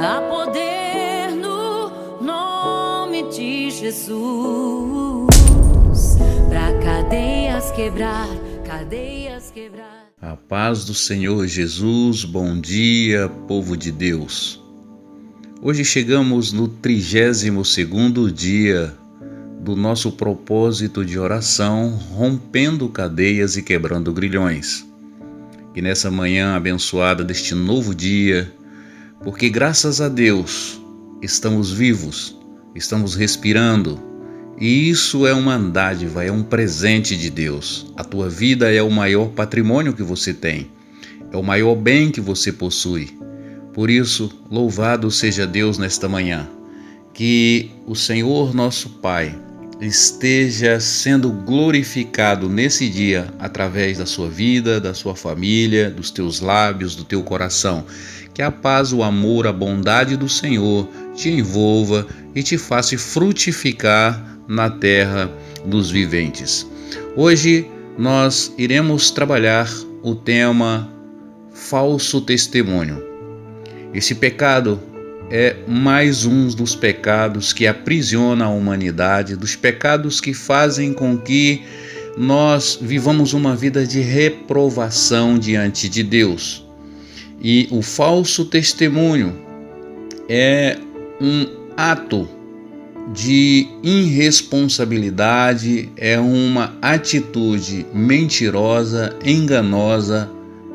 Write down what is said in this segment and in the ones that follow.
Há poder no nome de Jesus, pra cadeias quebrar, cadeias quebrar. A paz do Senhor Jesus, bom dia, povo de Deus. Hoje chegamos no 32º dia do nosso propósito de oração, rompendo cadeias e quebrando grilhões. Que nessa manhã abençoada deste novo dia, porque graças a Deus estamos vivos, estamos respirando, e isso é uma dádiva, é um presente de Deus. A tua vida é o maior patrimônio que você tem, é o maior bem que você possui. Por isso, louvado seja Deus nesta manhã, que o Senhor nosso Pai esteja sendo glorificado nesse dia através da sua vida, da sua família, dos teus lábios, do teu coração. Que a paz, o amor, a bondade do Senhor te envolva e te faça frutificar na terra dos viventes. Hoje nós iremos trabalhar o tema falso testemunho. Esse pecado é mais um dos pecados que aprisiona a humanidade, dos pecados que fazem com que nós vivamos uma vida de reprovação diante de Deus. E o falso testemunho é um ato de irresponsabilidade, é uma atitude mentirosa, enganosa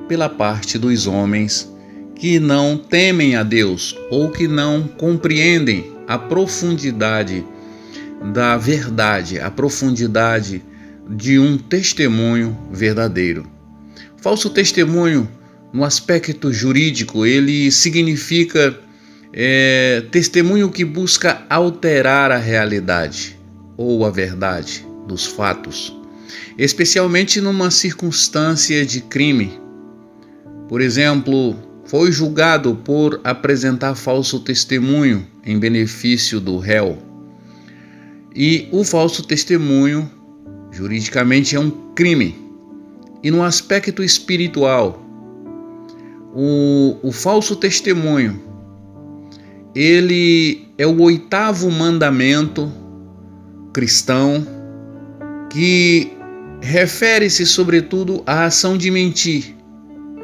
pela parte dos homens que não temem a Deus ou que não compreendem a profundidade da verdade, a profundidade de um testemunho verdadeiro. Falso testemunho, no aspecto jurídico, ele significa testemunho que busca alterar a realidade ou a verdade dos fatos, especialmente numa circunstância de crime. Por exemplo, foi julgado por apresentar falso testemunho em benefício do réu. E o falso testemunho, juridicamente, é um crime. E no aspecto espiritual, o falso testemunho, ele é o 8º mandamento cristão, que refere-se sobretudo à ação de mentir,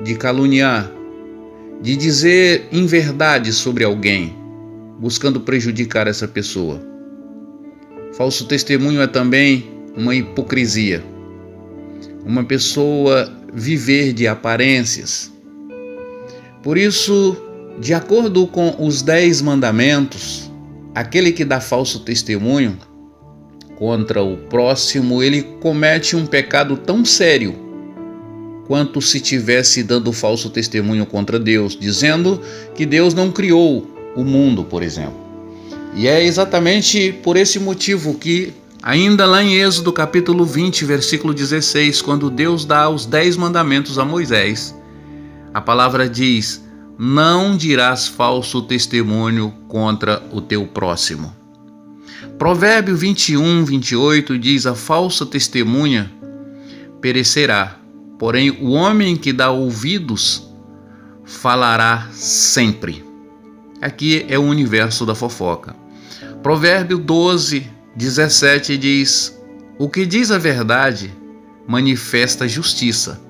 de caluniar, de dizer inverdade sobre alguém, buscando prejudicar essa pessoa. Falso testemunho é também uma hipocrisia, uma pessoa viver de aparências. Por isso, de acordo com os 10 mandamentos, aquele que dá falso testemunho contra o próximo, ele comete um pecado tão sério quanto se tivesse dando falso testemunho contra Deus, dizendo que Deus não criou o mundo, por exemplo. E é exatamente por esse motivo que, ainda lá em Êxodo capítulo 20, versículo 16, quando Deus dá os 10 mandamentos a Moisés, a palavra diz: não dirás falso testemunho contra o teu próximo. Provérbio 21, 28 diz: a falsa testemunha perecerá, porém o homem que dá ouvidos falará sempre. Aqui é o universo da fofoca. Provérbio 12, 17 diz: o que diz a verdade manifesta justiça,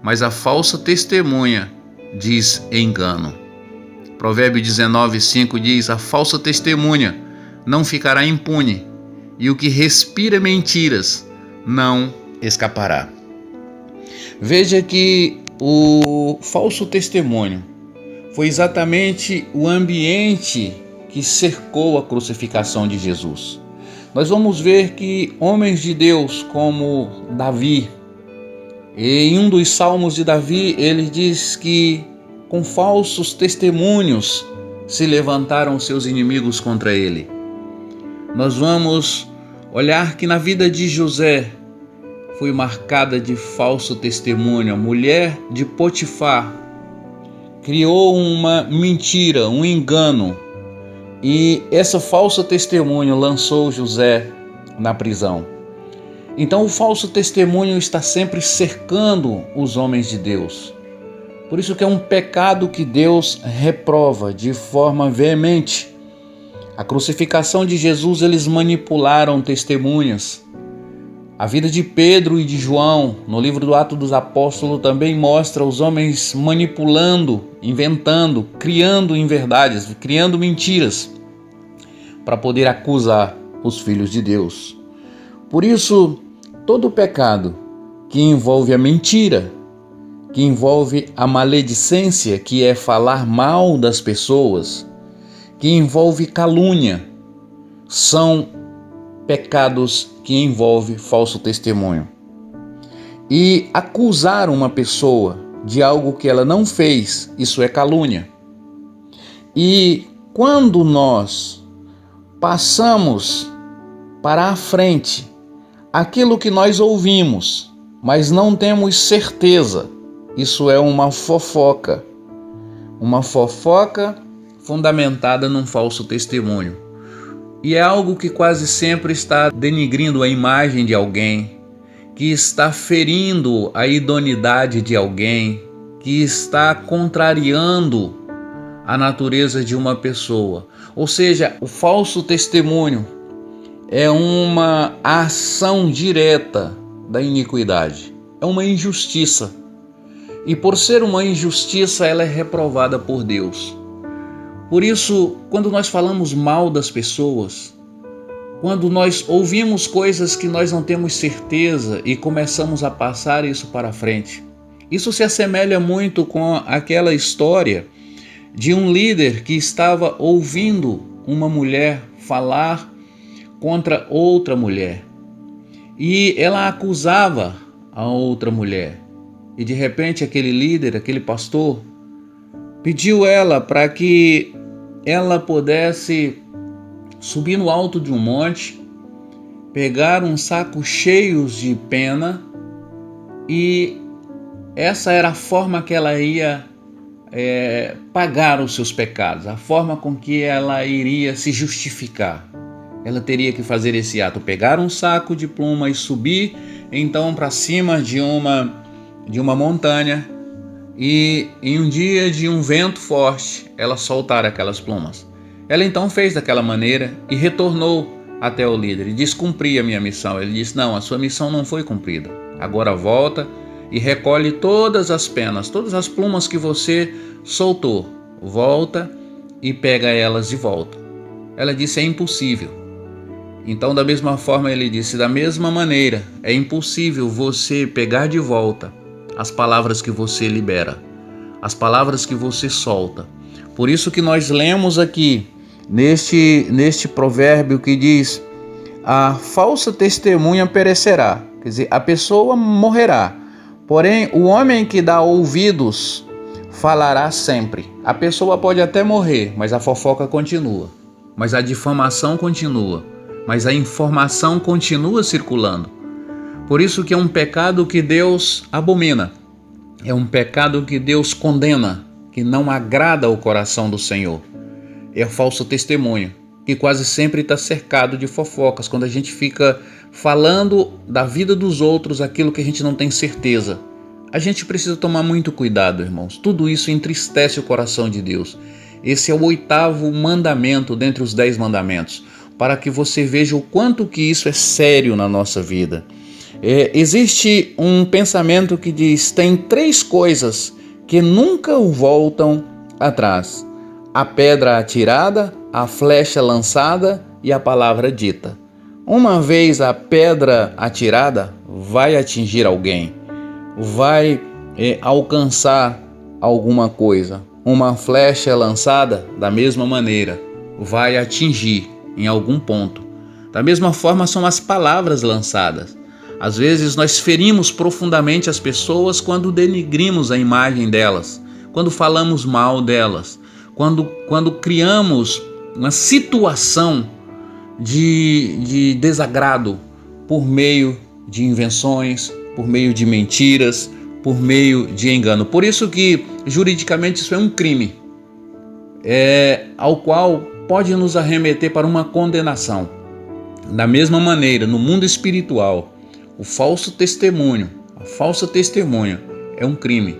mas a falsa testemunha diz engano. Provérbio 19, 5 diz: a falsa testemunha não ficará impune, e o que respira mentiras não escapará. Veja que o falso testemunho foi exatamente o ambiente que cercou a crucificação de Jesus. Nós vamos ver que homens de Deus como Davi, em um dos salmos de Davi, ele diz que com falsos testemunhos se levantaram seus inimigos contra ele. Nós vamos olhar que na vida de José foi marcada de falso testemunho. A mulher de Potifar criou uma mentira, um engano, e essa falsa testemunho lançou José na prisão. Então o falso testemunho está sempre cercando os homens de Deus. Por isso que é um pecado que Deus reprova de forma veemente. A crucificação de Jesus, eles manipularam testemunhas. A vida de Pedro e de João, no livro do Atos dos Apóstolos, também mostra os homens manipulando, inventando, criando inverdades, criando mentiras para poder acusar os filhos de Deus. Por isso, todo pecado que envolve a mentira, que envolve a maledicência, que é falar mal das pessoas, que envolve calúnia, são pecados que envolvem falso testemunho. E acusar uma pessoa de algo que ela não fez, isso é calúnia. E quando nós passamos para a frente aquilo que nós ouvimos, mas não temos certeza, isso é uma fofoca. Uma fofoca fundamentada num falso testemunho. E é algo que quase sempre está denigrindo a imagem de alguém, que está ferindo a idoneidade de alguém, que está contrariando a natureza de uma pessoa. Ou seja, o falso testemunho é uma ação direta da iniquidade, é uma injustiça. E por ser uma injustiça, ela é reprovada por Deus. Por isso, quando nós falamos mal das pessoas, quando nós ouvimos coisas que nós não temos certeza e começamos a passar isso para frente, isso se assemelha muito com aquela história de um líder que estava ouvindo uma mulher falar contra outra mulher. E ela acusava a outra mulher. E de repente aquele líder, aquele pastor, pediu ela para que ela pudesse subir no alto de um monte, pegar um saco cheio de pena, e essa era a forma que ela ia pagar os seus pecados, a forma com que ela iria se justificar. Ela teria que fazer esse ato, pegar um saco de pluma e subir então para cima de uma montanha, e em um dia de um vento forte, ela soltar aquelas plumas. Ela então fez daquela maneira e retornou até o líder e disse: cumpri a minha missão. Ele disse: não, a sua missão não foi cumprida. Agora volta e recolhe todas as penas, todas as plumas que você soltou. Volta e pega elas de volta. Ela disse: é impossível. Então, da mesma forma, ele disse: da mesma maneira, é impossível você pegar de volta as palavras que você libera, as palavras que você solta. Por isso que nós lemos aqui neste provérbio que diz: a falsa testemunha perecerá, quer dizer, a pessoa morrerá, porém o homem que dá ouvidos falará sempre. A pessoa pode até morrer, mas a fofoca continua, mas a difamação continua, mas a informação continua circulando. Por isso que é um pecado que Deus abomina, é um pecado que Deus condena, que não agrada ao coração do Senhor. É o falso testemunho, que quase sempre está cercado de fofocas, quando a gente fica falando da vida dos outros aquilo que a gente não tem certeza. A gente precisa tomar muito cuidado, irmãos. Tudo isso entristece o coração de Deus. Esse é o 8º mandamento dentre os 10 mandamentos, para que você veja o quanto que isso é sério na nossa vida. Existe um pensamento que diz: tem 3 coisas que nunca voltam atrás: a pedra atirada, a flecha lançada e a palavra dita. Uma vez a pedra atirada, vai atingir alguém, vai alcançar alguma coisa. Uma flecha lançada, da mesma maneira, vai atingir em algum ponto. Da mesma forma são as palavras lançadas. Às vezes nós ferimos profundamente as pessoas quando denigrimos a imagem delas, quando falamos mal delas, quando criamos uma situação de desagrado por meio de invenções, por meio de mentiras, por meio de engano. Por isso que juridicamente isso é um crime, ao qual pode nos arremeter para uma condenação. Da mesma maneira, no mundo espiritual, o falso testemunho, a falsa testemunha é um crime.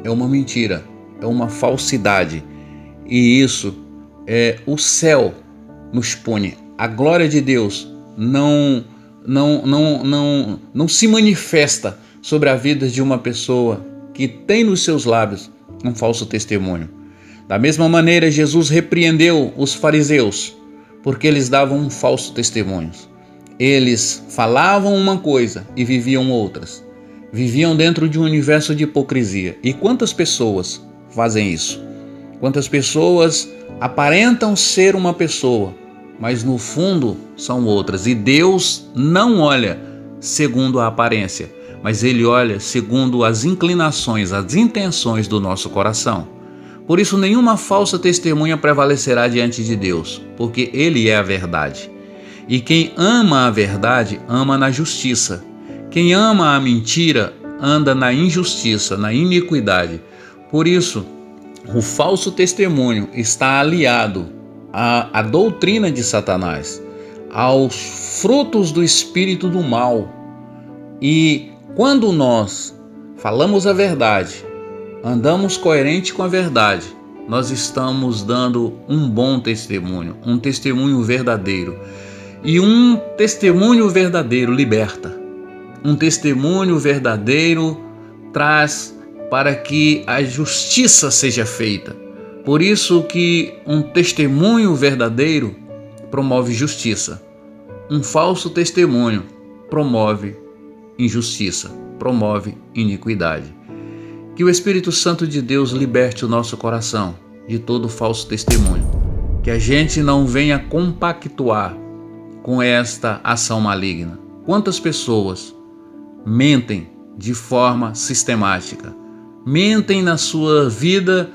é uma mentira, é uma falsidade. E isso o céu nos pune. A glória de Deus não se manifesta sobre a vida de uma pessoa que tem nos seus lábios um falso testemunho. Da mesma maneira, Jesus repreendeu os fariseus porque eles davam um falso testemunho. Eles falavam uma coisa e viviam outras. Viviam dentro de um universo de hipocrisia. E quantas pessoas fazem isso? Quantas pessoas aparentam ser uma pessoa, mas no fundo são outras. E Deus não olha segundo a aparência, mas Ele olha segundo as inclinações, as intenções do nosso coração. Por isso, nenhuma falsa testemunha prevalecerá diante de Deus, porque Ele é a verdade. E quem ama a verdade, ama na justiça. Quem ama a mentira, anda na injustiça, na iniquidade. Por isso, o falso testemunho está aliado à doutrina de Satanás, aos frutos do espírito do mal. E quando nós falamos a verdade, andamos coerente com a verdade, nós estamos dando um bom testemunho, um testemunho verdadeiro. E um testemunho verdadeiro liberta. Um testemunho verdadeiro traz para que a justiça seja feita. Por isso que um testemunho verdadeiro promove justiça. Um falso testemunho promove injustiça, promove iniquidade. Que o Espírito Santo de Deus liberte o nosso coração de todo falso testemunho. Que a gente não venha compactuar com esta ação maligna. Quantas pessoas mentem de forma sistemática, mentem na sua vida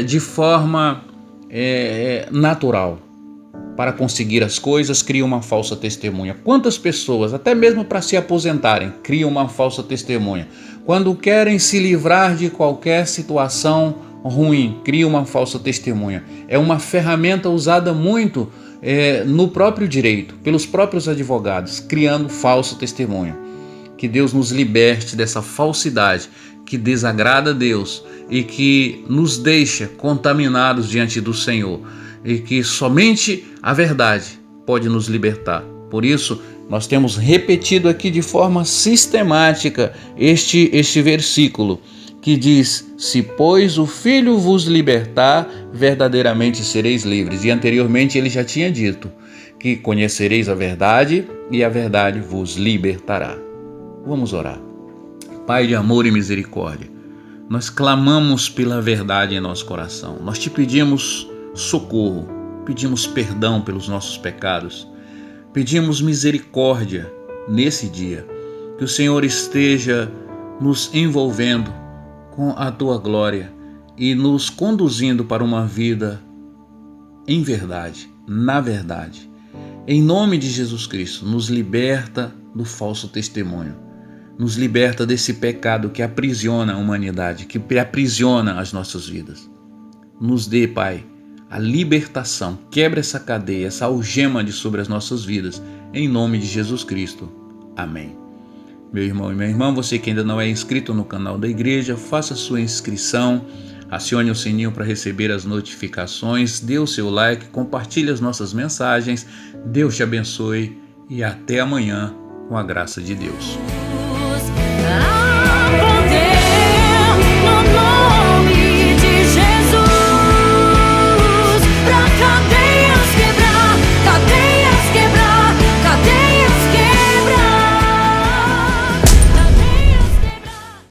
de forma natural, para conseguir as coisas, criam uma falsa testemunha. Quantas pessoas, até mesmo para se aposentarem, criam uma falsa testemunha. Quando querem se livrar de qualquer situação ruim, criam uma falsa testemunha. É uma ferramenta usada muito no próprio direito, pelos próprios advogados, criando falso testemunho. Que Deus nos liberte dessa falsidade que desagrada a Deus e que nos deixa contaminados diante do Senhor, e que somente a verdade pode nos libertar. Por isso, nós temos repetido aqui de forma sistemática este versículo que diz: se pois o Filho vos libertar, verdadeiramente sereis livres. E anteriormente ele já tinha dito que conhecereis a verdade e a verdade vos libertará. Vamos orar. Pai de amor e misericórdia, nós clamamos pela verdade em nosso coração. Nós te pedimos socorro, pedimos perdão pelos nossos pecados, pedimos misericórdia nesse dia, que o Senhor esteja nos envolvendo com a tua glória e nos conduzindo para uma vida em verdade, na verdade. Em nome de Jesus Cristo, nos liberta do falso testemunho, nos liberta desse pecado que aprisiona a humanidade, que aprisiona as nossas vidas. Nos dê, Pai, a libertação, quebra essa cadeia, essa algema de sobre as nossas vidas, em nome de Jesus Cristo. Amém. Meu irmão e minha irmã, você que ainda não é inscrito no canal da igreja, faça sua inscrição, acione o sininho para receber as notificações, dê o seu like, compartilhe as nossas mensagens. Deus te abençoe e até amanhã, com a graça de Deus.